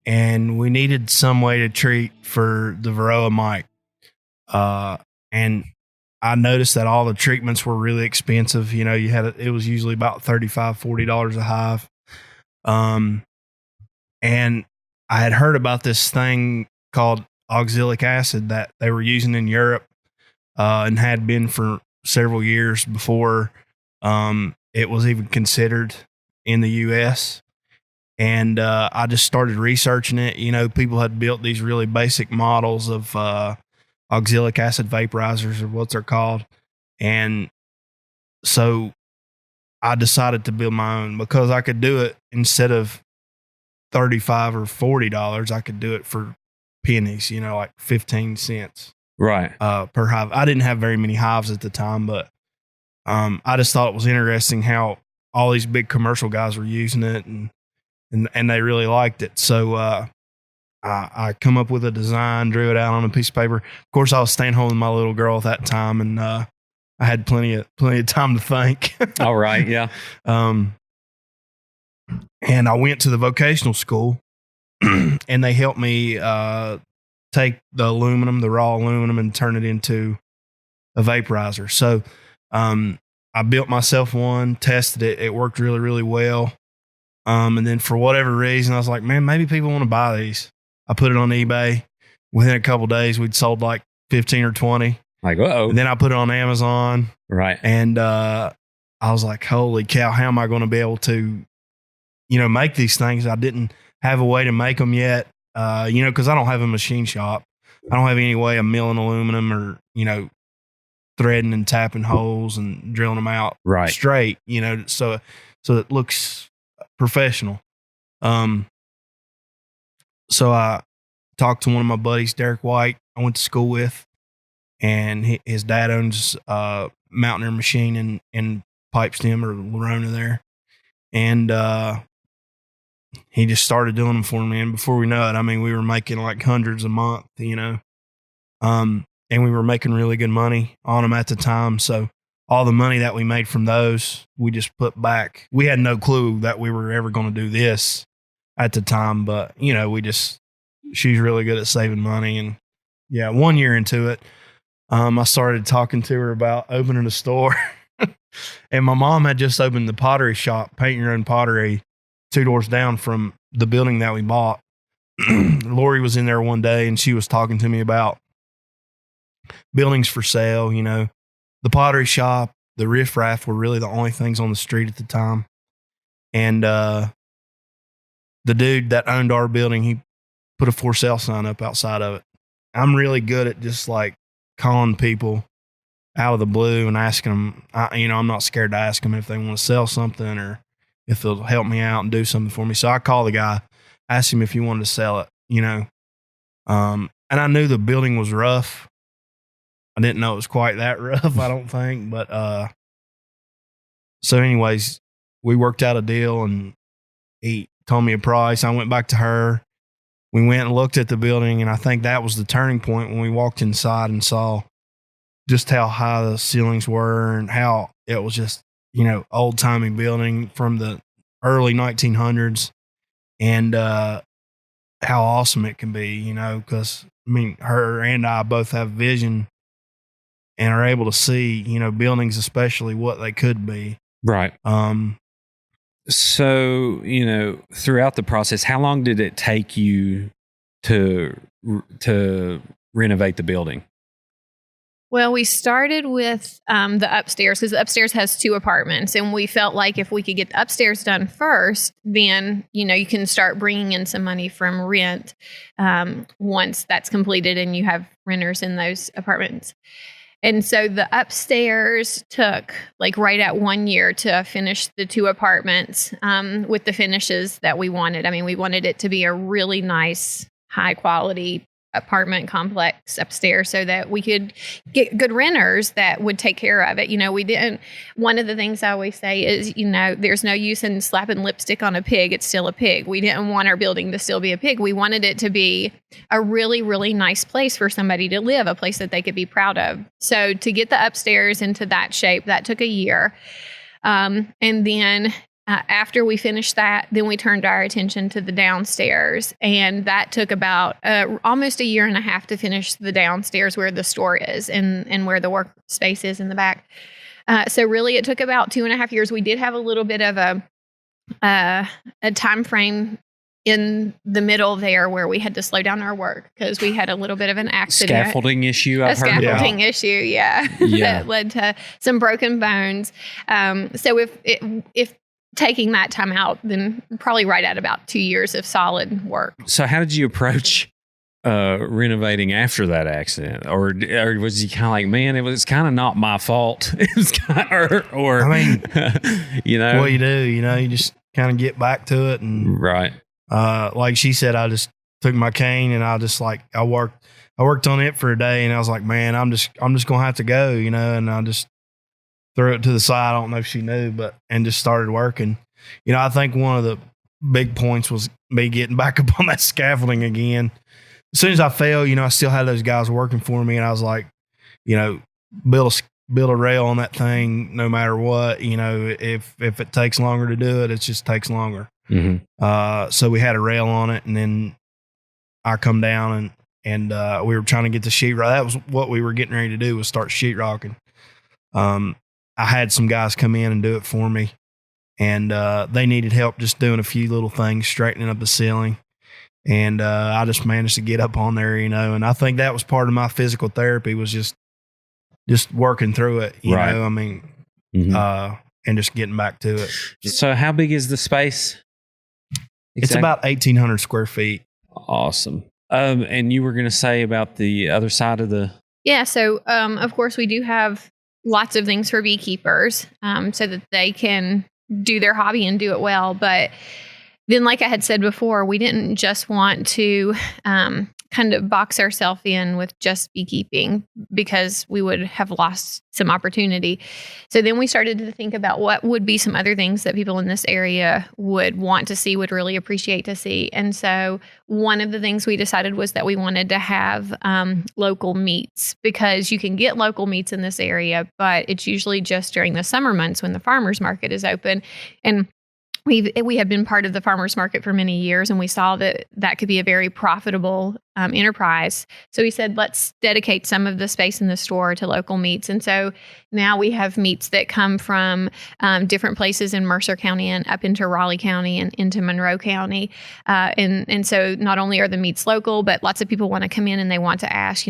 and we needed some way to treat for the Varroa mite. And I noticed that all the treatments were really expensive. You know, it was usually about $35, $40 a hive. And I had heard about this thing called oxalic acid that they were using in Europe, and had been for several years before it was even considered in the U.S. And I just started researching it. You know, people had built these really basic models of oxalic acid vaporizers, or what they're called. And so I decided to build my own because I could do it instead of $35 or $40. I could do it for pennies, you know, like 15 cents. Right. Per hive. I didn't have very many hives at the time, but I just thought it was interesting how all these big commercial guys were using it, and they really liked it. So I come up with a design, drew it out on a piece of paper. Of course, I was staying home with my little girl at that time, and I had plenty of time to think. All right, yeah. And I went to the vocational school, and they helped me take the raw aluminum, and turn it into a vaporizer. So I built myself one, tested it. It worked really, really well. And then for whatever reason, I was like, man, maybe people want to buy these. I put it on eBay. Within a couple of days, we'd sold like 15 or 20. Like, uh-oh. And then I put it on Amazon. Right. And I was like, holy cow, how am I going to be able to, you know, make these things? I didn't have a way to make them yet, you know, because I don't have a machine shop. I don't have any way of milling aluminum or, you know, threading and tapping holes and drilling them out straight, you know, so it looks professional. So I talked to one of my buddies, Derek White, I went to school with, and his dad owns Mountaineer Machine in Pipestem or Lorona there. And he just started doing them for me. And before we know it, I mean, we were making like hundreds a month, you know. And we were making really good money on them at the time. So all the money that we made from those, we just put back. We had no clue that we were ever going to do this at the time, but you know, she's really good at saving money. And yeah, 1 year into it, I started talking to her about opening a store. And my mom had just opened the pottery shop, Paint Your Own Pottery, 2 doors down from the building that we bought. Lori was in there one day, and she was talking to me about buildings for sale. You know, the pottery shop, the riffraff were really the only things on the street at the time. And the dude that owned our building, he put a for sale sign up outside of it. I'm really good at just like calling people out of the blue and asking them, I'm not scared to ask them if they want to sell something or if they'll help me out and do something for me. So I called the guy, asked him if he wanted to sell it, you know. And I knew the building was rough. I didn't know it was quite that rough, I don't think. But so anyways, we worked out a deal, and he told me a price. I went back to her. We went and looked at the building, and I think that was the turning point when we walked inside and saw just how high the ceilings were and how it was just, you know, old-timey building from the early 1900s, and how awesome it can be, you know, because, I mean, her and I both have vision and are able to see, you know, buildings, especially what they could be. Right. So, you know, throughout the process, how long did it take you to renovate the building? Well, we started with the upstairs, because the upstairs has 2 apartments, and we felt like if we could get the upstairs done first, then, you know, you can start bringing in some money from rent once that's completed and you have renters in those apartments. And so the upstairs took like right at 1 year to finish the 2 apartments with the finishes that we wanted. I mean, we wanted it to be a really nice, high quality apartment complex upstairs so that we could get good renters that would take care of it. You know, one of the things I always say is, you know, there's no use in slapping lipstick on a pig. It's still a pig. We didn't want our building to still be a pig. We wanted it to be a really, really nice place for somebody to live, a place that they could be proud of. So to get the upstairs into that shape, that took a year. And then After we finished that, then we turned our attention to the downstairs. And that took about almost a year and a half to finish the downstairs where the store is and where the workspace is in the back. So really, it took about 2.5 years. We did have a little bit of a time frame in the middle there where we had to slow down our work because we had a little bit of an accident. Scaffolding issue, I've heard. Scaffolding issue, that led to some broken bones. So if taking that time out, then probably right at about 2 years of solid work. So how did you approach renovating after that accident? Or was you kind of like, man, it was kind of not my fault? It was kind of, or I mean, what you do, you just kind of get back to it. And right. Like she said, I just took my cane and I worked on it for a day, and I was like, man, I'm just going to have to go, and I just threw it to the side. I don't know if she knew, and just started working. I think one of the big points was me getting back up on that scaffolding again. As soon as I fell, I still had those guys working for me, and I was like, build a rail on that thing no matter what. If it takes longer to do it, it just takes longer. Mm-hmm. So we had a rail on it, and then I come down and we were trying to get the sheetrock. That was what we were getting ready to do, was start sheetrocking. I had some guys come in and do it for me, and they needed help just doing a few little things, straightening up the ceiling. And I just managed to get up on there, and I think that was part of my physical therapy, was just working through it, you know, I mean, and just getting back to it. So how big is the space? It's about 1,800 square feet. Awesome. And you were going to say about the other side of the... Yeah. So, of course, we do have lots of things for beekeepers so that they can do their hobby and do it well. But then, like I had said before, we didn't just want to kind of box ourselves in with just beekeeping, because we would have lost some opportunity. So then we started to think about what would be some other things that people in this area would want to see, would really appreciate to see. And so one of the things we decided was that we wanted to have local meats, because you can get local meats in this area, but it's usually just during the summer months when the farmers market is open. And we have been part of the farmers market for many years, and we saw that could be a very profitable enterprise. So we said, let's dedicate some of the space in the store to local meats. And so now we have meats that come from different places in Mercer County and up into Raleigh County and into Monroe County. And so not only are the meats local, but lots of people want to come in and they want to ask,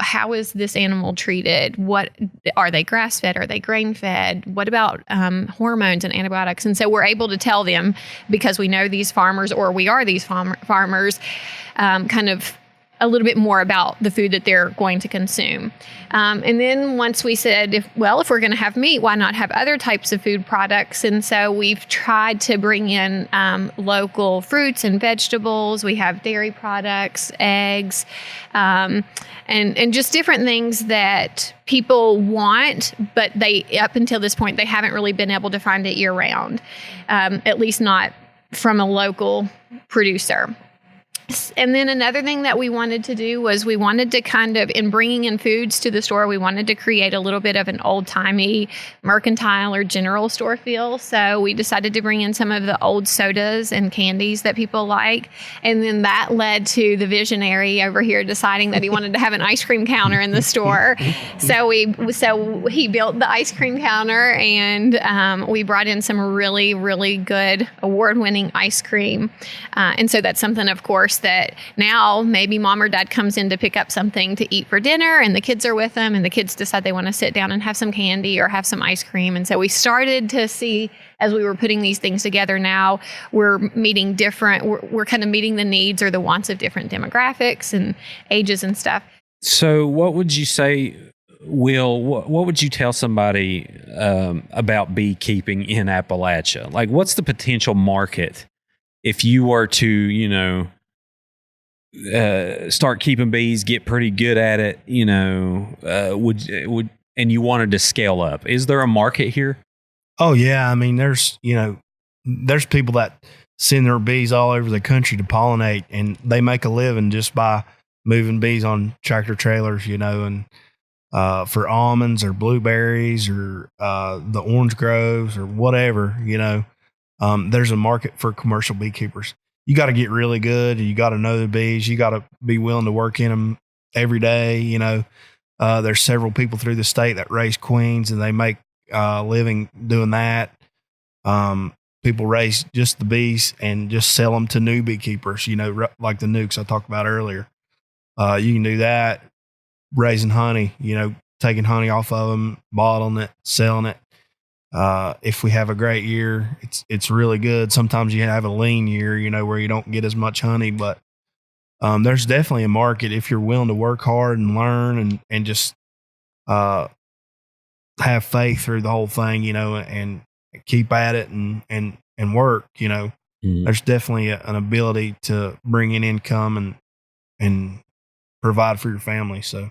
how is this animal treated? What are they grass fed? Are they grain fed? What about hormones and antibiotics? And so we're able to tell them, because we know these farmers, or we are these farmers, kind of a little bit more about the food that they're going to consume. And then once we said, if we're going to have meat, why not have other types of food products? And so we've tried to bring in local fruits and vegetables. We have dairy products, eggs, and just different things that people want, but up until this point, they haven't really been able to find it year round, at least not from a local producer. And then another thing that we wanted to do was we wanted to kind of, in bringing in foods to the store, we wanted to create a little bit of an old-timey mercantile or general store feel. So we decided to bring in some of the old sodas and candies that people like. And then that led to the visionary over here deciding that he wanted to have an ice cream counter in the store. So he built the ice cream counter, and we brought in some really, really good award-winning ice cream. And so that's something, of course, that now maybe mom or dad comes in to pick up something to eat for dinner, and the kids are with them, and the kids decide they want to sit down and have some candy or have some ice cream. And so we started to see, as we were putting these things together, now we're meeting we're kind of meeting the needs or the wants of different demographics and ages and stuff. So what would you say, Will, what would you tell somebody about beekeeping in Appalachia? Like, what's the potential market if you were to, start keeping bees, get pretty good at it, would and you wanted to scale up? Is there a market here? Oh yeah, I mean, there's people that send their bees all over the country to pollinate, and they make a living just by moving bees on tractor trailers, and for almonds or blueberries or the orange groves or whatever, there's a market for commercial beekeepers. You got to get really good. You got to know the bees. You got to be willing to work in them every day. You know, there's several people through the state that raise queens, and they make a living doing that. People raise just the bees and just sell them to new beekeepers, you know, like the nukes I talked about earlier. You can do that, raising honey, you know, taking honey off of them, bottling it, selling it. If we have a great year, it's really good. Sometimes you have a lean year, you know, where you don't get as much honey, but there's definitely a market if you're willing to work hard and learn and just have faith through the whole thing, you know, and keep at it and work, you know. There's definitely an ability to bring in income and provide for your family. So